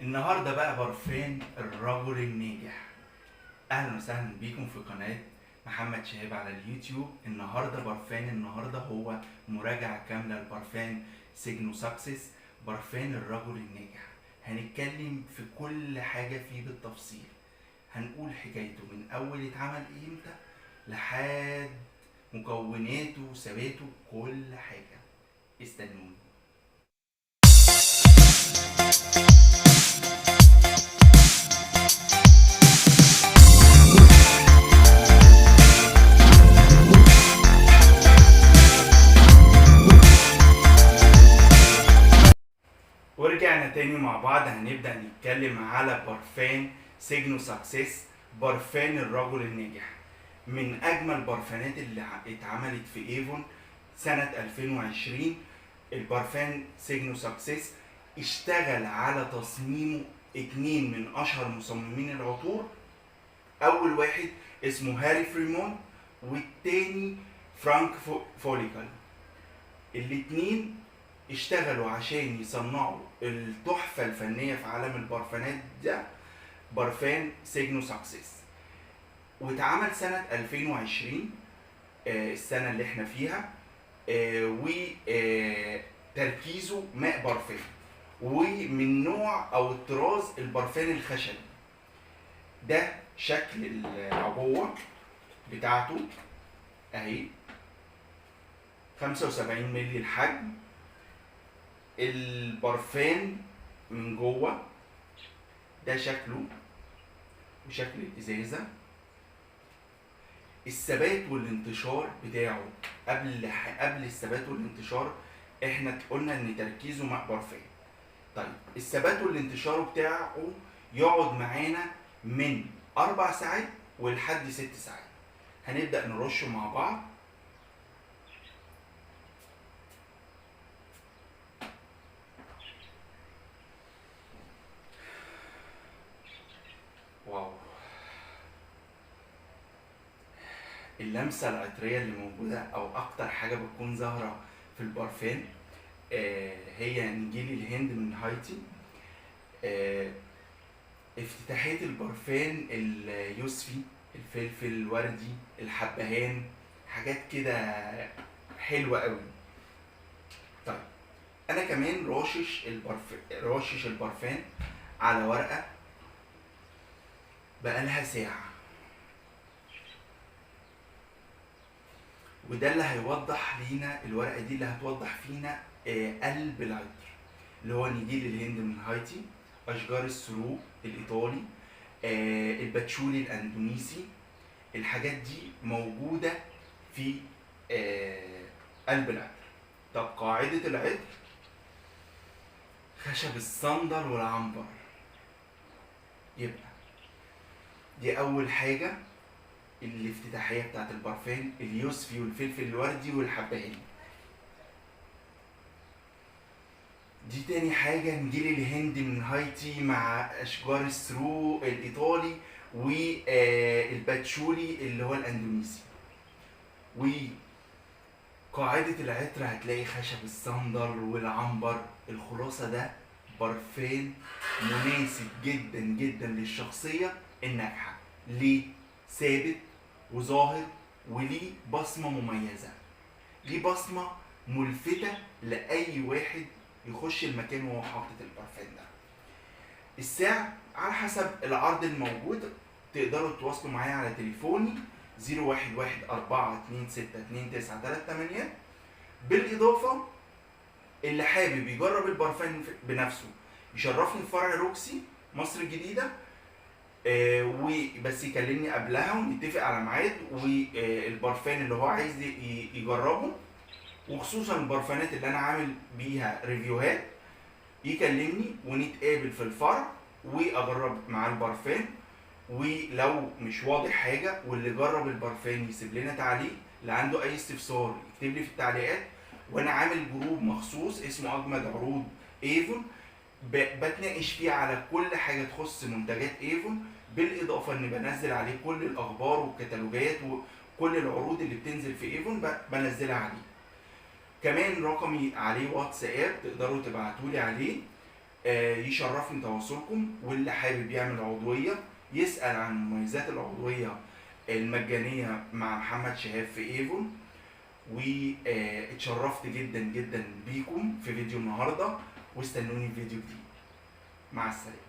النهارده بقى برفان الرجل الناجح. اهلا وسهلا بيكم في قناه محمد شهاب على اليوتيوب. النهارده هو مراجعه كامله لبرفان سيجنو ساكسس، برفان الرجل الناجح. هنتكلم في كل حاجه فيه بالتفصيل، هنقول حكايته من اول اتعمل امتى لحد مكوناته وثباته، كل حاجه. استنوني. ورجعنا تاني مع بعض، هنبدأ نتكلم على برفان سيجنو ساكسس، برفان الرجل الناجح. من أجمل برفانات اللي اتعملت في ايفون سنة 2020. البرفان سيجنو ساكسس اشتغل على تصميمه اتنين من أشهر مصممين العطور. أول واحد اسمه هاري فريمون، والتاني فرانك فوليكال. الاتنين اشتغلوا عشان يصنعوا التحفة الفنية في عالم البرفانات ده، برفان سيجنو ساكسس. واتعمل سنة 2020، السنة اللي احنا فيها. وتركيزه ماء برفان، ومن نوع او الطراز البرفان الخشبي. ده شكل العبوة بتاعته اهي، 75 مللي الحجم. البرفان من جوه ده شكله وشكل الازازه. الثبات والانتشار بتاعه قبل الثبات والانتشار احنا قلنا ان تركيزه مع برفان. طيب الثبات والانتشار بتاعه يقعد معانا من 4 ساعات ولحد 6 ساعات. هنبدأ نرشه مع بعض. واو، اللمسة العطرية اللي موجودة أو أكتر حاجة بتكون ظاهرة في البرفان هي نجيل الهند من هايتي. افتتاحية البرفان اليوسفي، الفلفل الوردي، الحبهان، حاجات كده حلوة قوي. طيب أنا كمان راشش البرفان على ورقة بقالها ساعة، وده اللي هيوضح لينا، الورقه دي اللي هتوضح فينا قلب العطر، اللي هو نجيل الهند من هايتي، اشجار السرو الايطالي، الباتشولي الاندونيسي. الحاجات دي موجوده في قلب العطر. طب قاعده العطر: خشب الصندل والعنبر. يبقى دي اول حاجه، الافتتاحيه بتاعت البرفان اليوسفي والفلفل الوردي والحبهان. دي تاني حاجة، نجيل الهند من هايتي مع أشجار السرو الإيطالي والباتشولي اللي هو الأندونيسي. وقاعدة العطر هتلاقي خشب الصندل والعنبر. الخلاصة ده برفان مناسب جدا جدا للشخصية الناجحة. ليه؟ ثابت وظاهر، وليه بصمة مميزة، ليه بصمة ملفتة لأي واحد يخش المكان وهو حاطط البرفان ده. السعر على حسب العرض الموجود، تقدروا تتواصلوا معايا على تليفوني 011-426-2938. بالإضافة اللي حابب يجرب البرفان بنفسه يشرفني في فرع روكسي مصر الجديدة، وبس يكلمني قبلها ونتفق على ميعاد والبرفان اللي هو عايز يجربه، وخصوصا البرفانات اللي انا عامل بيها ريفيوهات، يكلمني ونتقابل في الفرع واجرب معاه البرفان. ولو مش واضح حاجه واللي جرب البرفان يسيب لنا تعليق، اللي عنده اي استفسار يكتب لي في التعليقات. وانا عامل جروب مخصوص اسمه اجمد عروض ايفون، بتناقش فيه على كل حاجه تخص منتجات ايفون، بالاضافه اني بنزل عليه كل الاخبار والكتالوجات وكل العروض اللي بتنزل في ايفون بنزلها عليه. كمان رقمي عليه واتساب، تقدروا تبعتولي عليه. يشرفني تواصلكم، واللي حابب يعمل عضوية يسأل عن مميزات العضوية المجانية مع محمد شهاب في ايفون. واتشرفت جدا جدا بيكم في فيديو النهارده، واستنوني في فيديو جديد. مع السلامة.